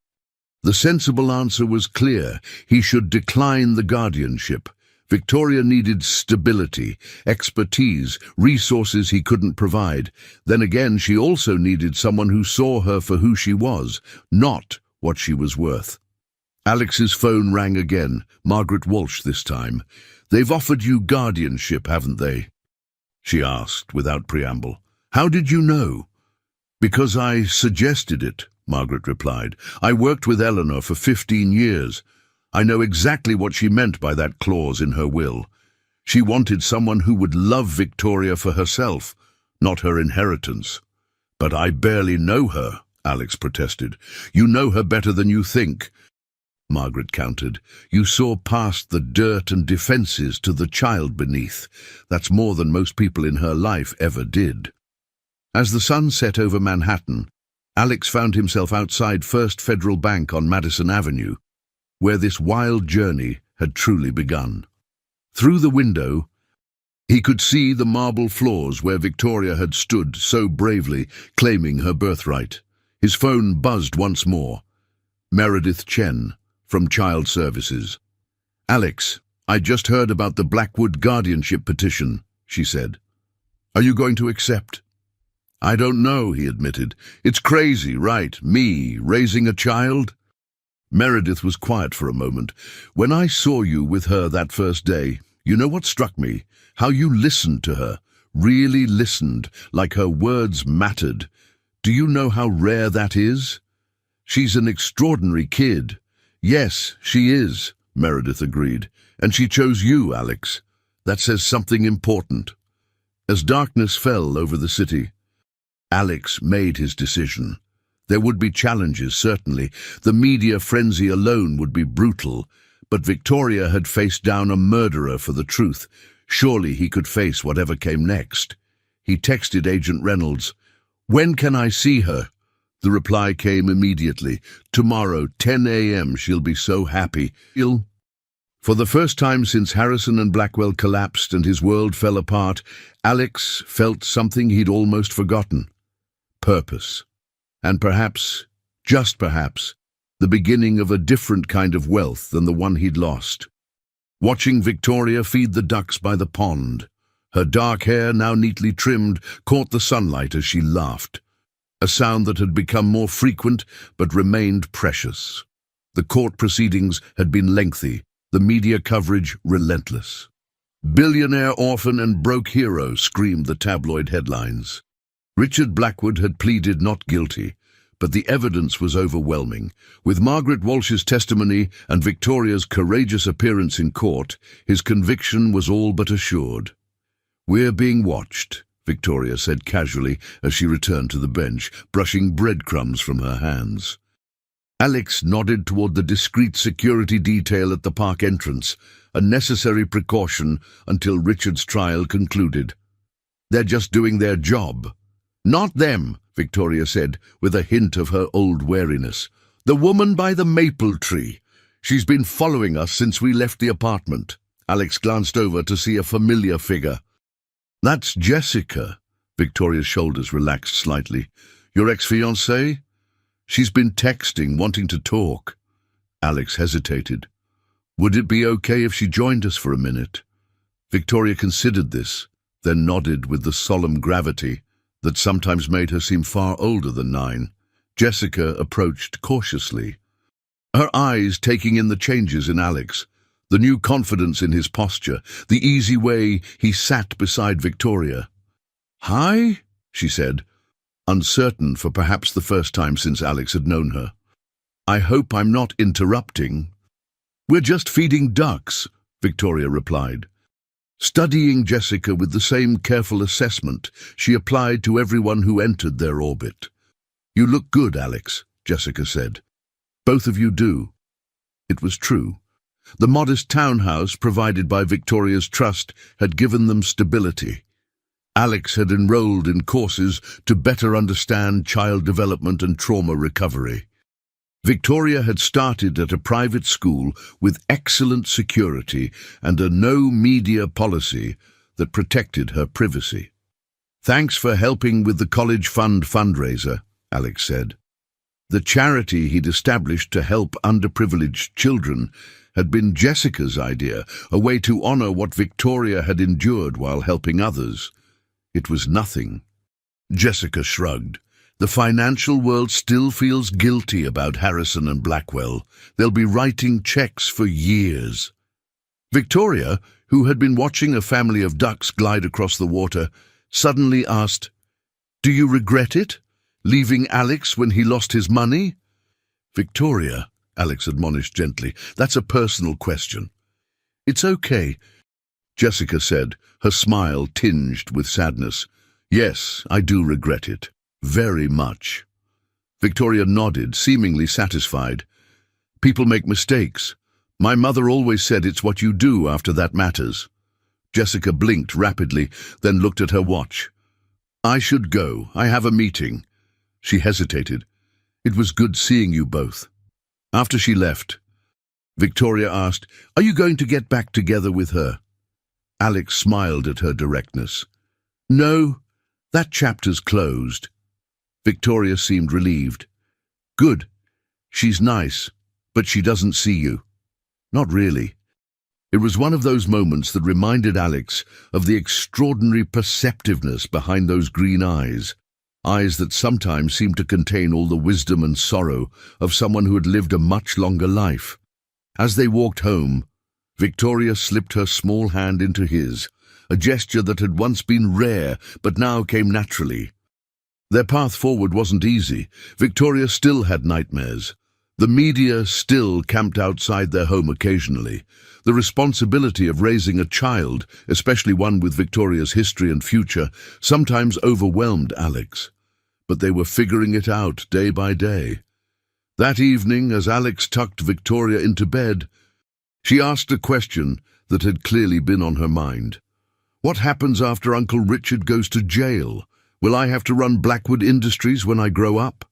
The sensible answer was clear. He should decline the guardianship. Victoria needed stability, expertise, resources he couldn't provide. Then again, she also needed someone who saw her for who she was, not what she was worth. Alex's phone rang again, Margaret Walsh this time. "They've offered you guardianship, haven't they?" she asked without preamble. "How did you know?" "Because I suggested it," Margaret replied. "I worked with Eleanor for 15 years. I know exactly what she meant by that clause in her will. She wanted someone who would love Victoria for herself, not her inheritance." "But I barely know her," Alex protested. "You know her better than you think," Margaret countered. "You saw past the dirt and defenses to the child beneath. That's more than most people in her life ever did." As the sun set over Manhattan, Alex found himself outside First Federal Bank on Madison Avenue, where this wild journey had truly begun. Through the window, he could see the marble floors where Victoria had stood so bravely, claiming her birthright. His phone buzzed once more. Meredith Chen, from Child Services. "Alex, I just heard about the Blackwood guardianship petition," she said. "Are you going to accept?" "I don't know," he admitted. "It's crazy, right? Me, raising a child?" Meredith was quiet for a moment. "When I saw you with her that first day, you know what struck me? How you listened to her, really listened, like her words mattered. Do you know how rare that is? She's an extraordinary kid." "Yes, she is," Meredith agreed. "And she chose you, Alex. That says something important." As darkness fell over the city, Alex made his decision. There would be challenges, certainly. The media frenzy alone would be brutal. But Victoria had faced down a murderer for the truth. Surely he could face whatever came next. He texted Agent Reynolds. "When can I see her?" The reply came immediately. "Tomorrow, 10 a.m. She'll be so happy." For the first time since Harrison and Blackwell collapsed and his world fell apart, Alex felt something he'd almost forgotten. Purpose. And perhaps, just perhaps, the beginning of a different kind of wealth than the one he'd lost. Watching Victoria feed the ducks by the pond, her dark hair, now neatly trimmed, caught the sunlight as she laughed. A sound that had become more frequent but remained precious. The court proceedings had been lengthy, the media coverage relentless. "Billionaire orphan and broke hero," screamed the tabloid headlines. Richard Blackwood had pleaded not guilty, but the evidence was overwhelming. With Margaret Walsh's testimony and Victoria's courageous appearance in court, his conviction was all but assured. "We're being watched," Victoria said casually as she returned to the bench, brushing breadcrumbs from her hands. Alex nodded toward the discreet security detail at the park entrance, a necessary precaution until Richard's trial concluded. "They're just doing their job." "Not them," Victoria said, with a hint of her old wariness. "The woman by the maple tree. She's been following us since we left the apartment." Alex glanced over to see a familiar figure. "That's Jessica." Victoria's shoulders relaxed slightly. "Your ex-fiancée?" "She's been texting, wanting to talk." Alex hesitated. "Would it be okay if she joined us for a minute?" Victoria considered this, then nodded with the solemn gravity that sometimes made her seem far older than 9. Jessica approached cautiously, her eyes taking in the changes in Alex, the new confidence in his posture, the easy way he sat beside Victoria. "Hi," she said, uncertain for perhaps the first time since Alex had known her. "I hope I'm not interrupting." "We're just feeding ducks," Victoria replied. Studying Jessica with the same careful assessment she applied to everyone who entered their orbit. "You look good, Alex," Jessica said. Both of you do. It was true. The modest townhouse provided by Victoria's trust had given them stability. Alex had enrolled in courses to better understand child development and trauma recovery. Victoria had started at a private school with excellent security and a no-media policy that protected her privacy. "Thanks for helping with the college fund fundraiser," Alex said. The charity he'd established to help underprivileged children had been Jessica's idea, a way to honor what Victoria had endured while helping others. It was nothing. Jessica shrugged. The financial world still feels guilty about Harrison and Blackwell. They'll be writing checks for years. Victoria, who had been watching a family of ducks glide across the water, suddenly asked, "Do you regret it? Leaving Alex when he lost his money?" "Victoria," Alex admonished gently, "that's a personal question." "It's okay," Jessica said, her smile tinged with sadness. "Yes, I do regret it. Very much." Victoria nodded, seemingly satisfied. "People make mistakes. My mother always said it's what you do after that matters." Jessica blinked rapidly, then looked at her watch. "I should go. I have a meeting." She hesitated. "It was good seeing you both." After she left, Victoria asked, "Are you going to get back together with her?" Alex smiled at her directness. "No, that chapter's closed." Victoria seemed relieved. "Good. She's nice, but she doesn't see you." "Not really." It was one of those moments that reminded Alex of the extraordinary perceptiveness behind those green eyes that sometimes seemed to contain all the wisdom and sorrow of someone who had lived a much longer life. As they walked home, Victoria slipped her small hand into his, a gesture that had once been rare but now came naturally. Their path forward wasn't easy. Victoria still had nightmares. The media still camped outside their home occasionally. The responsibility of raising a child, especially one with Victoria's history and future, sometimes overwhelmed Alex. But they were figuring it out day by day. That evening, as Alex tucked Victoria into bed, she asked a question that had clearly been on her mind. "What happens after Uncle Richard goes to jail? Will I have to run Blackwood Industries when I grow up?"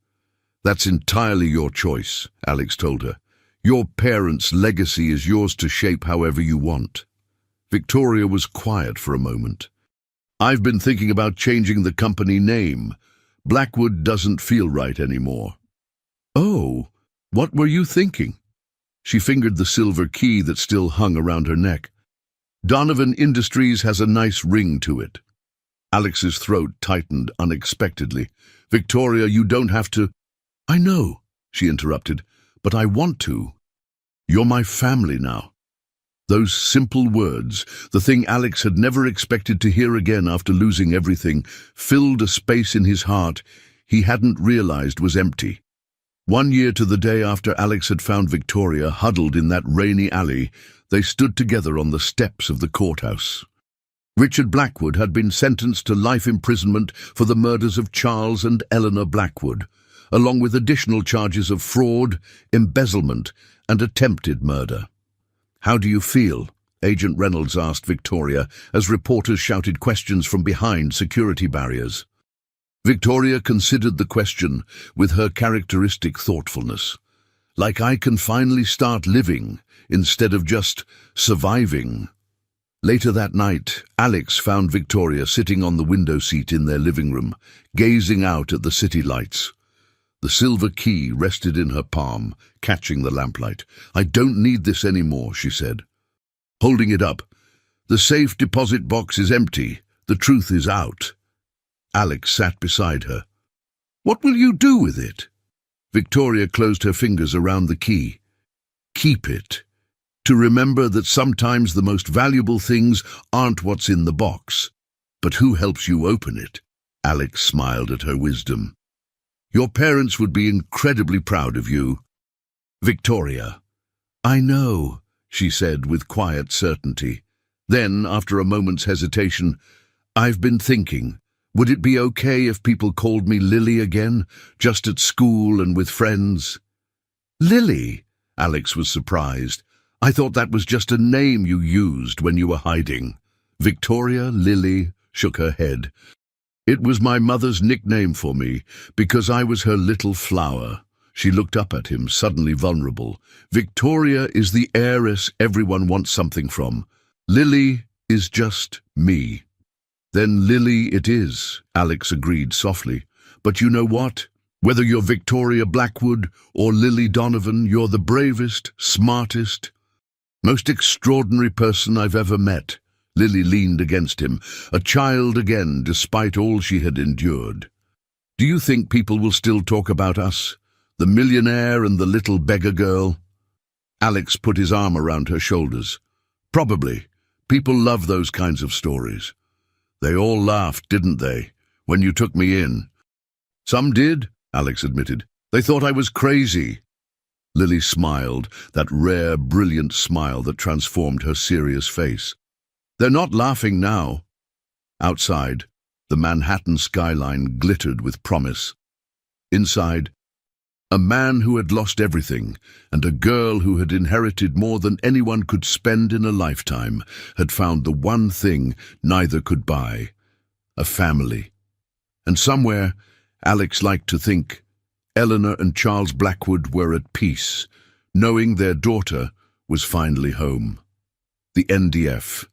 "That's entirely your choice," Alex told her. "Your parents' legacy is yours to shape however you want." Victoria was quiet for a moment. "I've been thinking about changing the company name. Blackwood doesn't feel right anymore." "Oh, what were you thinking?" She fingered the silver key that still hung around her neck. "Donovan Industries has a nice ring to it." Alex's throat tightened unexpectedly. "Victoria, you don't have to—" "I know," she interrupted, "but I want to. You're my family now." Those simple words, the thing Alex had never expected to hear again after losing everything, filled a space in his heart he hadn't realized was empty. 1 year to the day after Alex had found Victoria huddled in that rainy alley, they stood together on the steps of the courthouse. Richard Blackwood had been sentenced to life imprisonment for the murders of Charles and Eleanor Blackwood, along with additional charges of fraud, embezzlement, and attempted murder. "How do you feel?" Agent Reynolds asked Victoria as reporters shouted questions from behind security barriers. Victoria considered the question with her characteristic thoughtfulness. "Like I can finally start living instead of just surviving." Later that night, Alex found Victoria sitting on the window seat in their living room, gazing out at the city lights. The silver key rested in her palm, catching the lamplight. "I don't need this anymore," she said. Holding it up, "The safe deposit box is empty. The truth is out." Alex sat beside her. "What will you do with it?" Victoria closed her fingers around the key. "Keep it. To remember that sometimes the most valuable things aren't what's in the box, but who helps you open it." Alex smiled at her wisdom. "Your parents would be incredibly proud of you." Victoria. "I know," she said with quiet certainty. Then, after a moment's hesitation, "I've been thinking, Would it be okay if people called me Lily again, just at school and with friends? Lily? Alex was surprised. I thought that was just a name you used when you were hiding. Victoria Lily shook her head. It was my mother's nickname for me, because I was her little flower. She looked up at him, suddenly vulnerable. Victoria is the heiress everyone wants something from. Lily is just me. Then Lily it is, Alex agreed softly. But you know what? Whether you're Victoria Blackwood or Lily Donovan, you're the bravest, smartest, most extraordinary person I've ever met. Lily leaned against him, a child again, despite all she had endured. Do you think people will still talk about us? The millionaire and the little beggar girl? Alex put his arm around her shoulders. Probably. People love those kinds of stories. They all laughed, didn't they, when you took me in? Some did, Alex admitted. They thought I was crazy. Lily smiled, that rare, brilliant smile that transformed her serious face. They're not laughing now. Outside, the Manhattan skyline glittered with promise. Inside, a man who had lost everything and a girl who had inherited more than anyone could spend in a lifetime had found the one thing neither could buy, a family. And somewhere, Alex liked to think, Eleanor and Charles Blackwood were at peace, knowing their daughter was finally home. The NDF.